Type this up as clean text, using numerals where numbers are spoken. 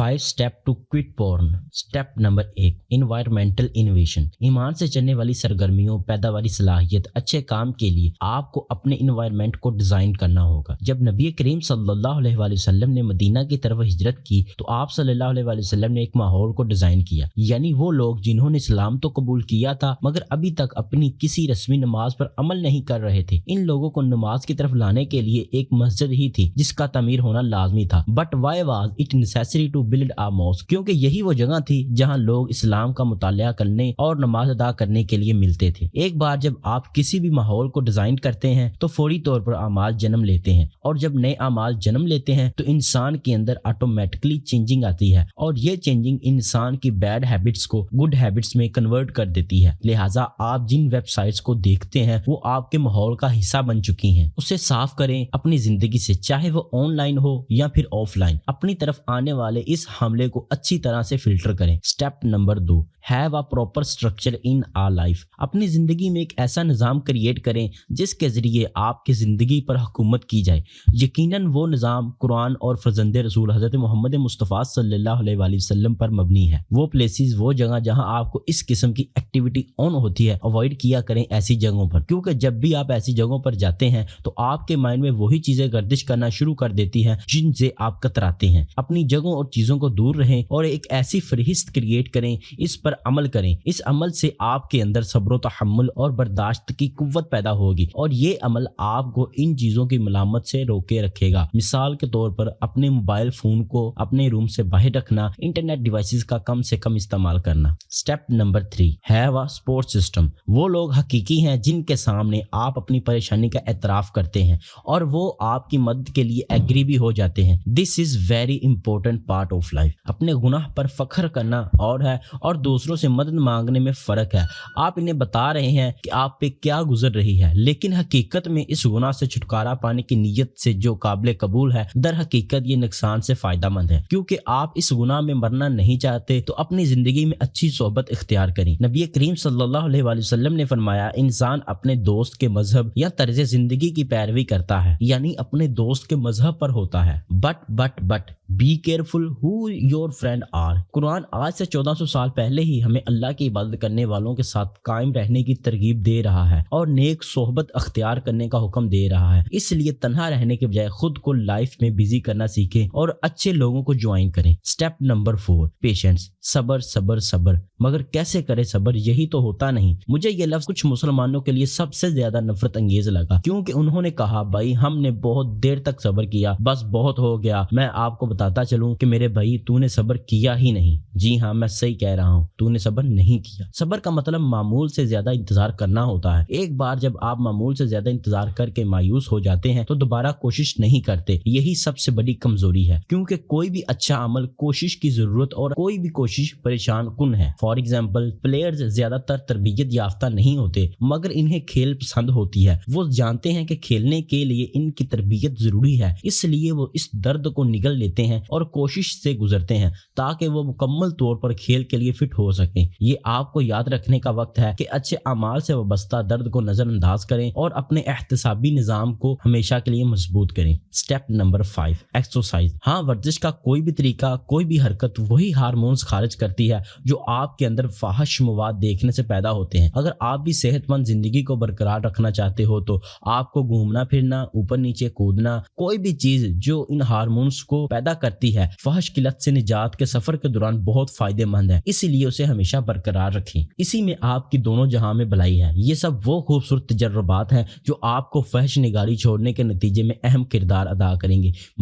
5 step to quit porn. Step number 1, environmental innovation. ईमान से चलने वाली सरगर्मियों, पैदावारी सलाहियत, अच्छे काम के लिए आपको अपने इन्वायरमेंट को डिजाइन करना होगा। जब नबी करीम सल्लल्लाहु अलैहि वसल्लम ने मदीना की तरफ हिजरत की तो आप सल्लल्लाहु अलैहि वसल्लम ने एक माहौल को डिजाइन किया, यानी वो लोग जिन्होंने इस्लाम तो कबूल किया था मगर अभी तक अपनी किसी रस्मी नमाज पर अमल नहीं कर रहे थे, इन लोगों को नमाज की तरफ लाने के लिए एक मस्जिद ही थी जिसका तामीर होना लाजमी था। But why was it necessary to build a mosque, क्योंकि यही वो जगह थी जहां लोग इस्लाम का मुतालिया करने और नमाज अदा करने के लिए मिलते थे। एक बार जब आप किसी भी माहौल को डिजाइन करते हैं तो फौरी तौर पर अमाल जन्म लेते हैं, और जब नए अमाल जन्म लेते हैं तो इंसान के अंदर ऑटोमेटिकली चेंजिंग आती है, और ये चेंजिंग इंसान की बैड हैबिट्स को गुड हैबिट्स में कन्वर्ट कर देती है। लिहाजा आप जिन वेबसाइट्स को देखते हैं वो आपके माहौल का हिस्सा बन चुकी हैं। उसे साफ करें अपनी जिंदगी से, चाहे वो ऑनलाइन हो या फिर ऑफलाइन। अपनी तरफ आने वाले इस हमले को अच्छी तरह से फिल्टर करें। Step number 2, have a proper structure in our life. अपनी जिंदगी में एक ऐसा निज़ाम क्रिएट करें जिसके जरिए आपकी जिंदगी पर हुकूमत की जाए। यकीनन वो निज़ाम कुरान और फरजंदे रसूल हज़रत मोहम्मद मुस्तफ़ा सल्लल्लाहु अलैहि वसल्लम पर मबनी है। वो प्लेसेस, वो जगह जहां आपको इस किस्म की एक्टिविटी ऑन होती है, अवॉइड किया करें ऐसी जगहों पर, क्योंकि जब भी आप ऐसी जगहों पर जाते हैं तो आपके माइंड में वही चीजें गर्दिश करना शुरू कर देती हैं जिनसे आप कतराते हैं। अपनी जगहों और चीजों को दूर रहें और एक ऐसी फहरिस्त क्रिएट करें, इस पर अमल करें। इस अमल से आपके अंदर सब्र तहम्मुल और बर्दाश्त की कुव्वत पैदा होगी, और ये अमल आपको इन चीजों की मलामत से रोके रखेगा। मिसाल के तौर पर अपने मोबाइल फोन को अपने रूम से बाहर रखना, इंटरनेट डिवाइसेस का कम से कम इस्तेमाल करना। Step number 3, have a support system. वो लोग हकीकी हैं जिनके सामने आप अपनी परेशानी का एतराफ करते हैं और वो आपकी मदद के लिए एग्री भी हो जाते हैं। This is very important part of life. अपने गुनाह पर फख्र करना और है और दूसरों से मदद मांगने में फर्क है। आप इन्हें बता रहे हैं कि आप पे क्या गुजर रही है, लेकिन हकीकत में इस गुनाह से छुटकारा पाने की नीयत से जो काबिल कबूल है, दर हकीकत ये नुकसान से फायदा मंद है, क्योंकि आप इस गुनाह में मरना नहीं चाहते तो अपनी जिंदगी में अच्छी सोहबत इख्तियार करें। नबी करीम सल्लल्लाहु अलैहि वसल्लम ने फरमाया, इंसान अपने दोस्त के मजहब या तर्ज जिंदगी की पैरवी करता है, यानी अपने दोस्त के मजहब पर होता है। But be careful who your friend are. Quran आज से 1400 साल पहले ही हमें अल्लाह की इबादत करने वालों के साथ कायम रहने की तरगीब दे रहा है और नेक सोहबत अख्तियार करने का हुक्म दे रहा है। इसलिए तन्हा रहने के बजाय खुद को लाइफ में बिजी करना सीखें और अच्छे लोगों को ज्वाइन करें। Step number 4, patience. सबर सबर सबर, मगर कैसे करे सबर, यही तो होता नहीं। मुझे ये लफ्ज कुछ मुसलमानों के लिए सबसे ज्यादा नफरत अंगेज लगा, क्योंकि उन्होंने कहा, भाई हमने बहुत देर तक सबर किया, बस बहुत हो गया। मैं आपको बताता चलूं कि मेरे भाई तूने सबर किया ही नहीं। जी हाँ, मैं सही कह रहा हूँ, तूने सबर नहीं किया। सबर का मतलब मामूल से ज्यादा इंतजार करना होता है। एक बार जब आप मामूल से ज्यादा इंतजार करके मायूस हो जाते हैं तो दोबारा कोशिश नहीं करते। यही सबसे बड़ी कमजोरी है, क्योंकि कोई भी अच्छा अमल कोशिश की जरूरत और कोई भी कोशिश परेशान कुन है। फॉर एग्जाम्पल, प्लेयर्स ज्यादातर तरबियत याफ्ता नहीं होते, मगर इन्हें खेल पसंद होती है। वो जानते हैं कि खेलने के लिए इनकी तरबियत जरूरी है, इसलिए वो इस दर्द को निगल लेते हैं और कोशिश से गुजरते हैं ताकि वो मुकम्मल तौर पर खेल के लिए फिट हो सकें। ये आपको याद रखने का वक्त है कि अच्छे अमाल से वाबस्ता दर्द को नजरअंदाज करें और अपने एहतसाबी निजाम को हमेशा के लिए मजबूत करें। Step number 5, exercise. हाँ, वर्जिश का कोई भी तरीका, कोई भी हरकत वही हार्मोन्स खारिज करती है जो आपके अंदर फाहिश मवाद देखने से पैदा होते हैं। अगर आप भी सेहतमंद जिंदगी को बरकरार रखना चाहते हो तो आपको घूमना फिरना, ऊपर नीचे कूदना, कोई भी चीज जो इन हार्मोन्स को पैदा करती है, फाहिश की लत से निजात के सफर के दौरान बहुत फायदेमंद है। इसीलिए उसे हमेशा बरकरार रखें। इसी में आपकी दोनों जहां में भलाई है। ये सब वो खूबसूरत तजर्बात हैं जो आपको फहश निगारी छोड़ने के नतीजे में अहम किरदार अदा करेंगे।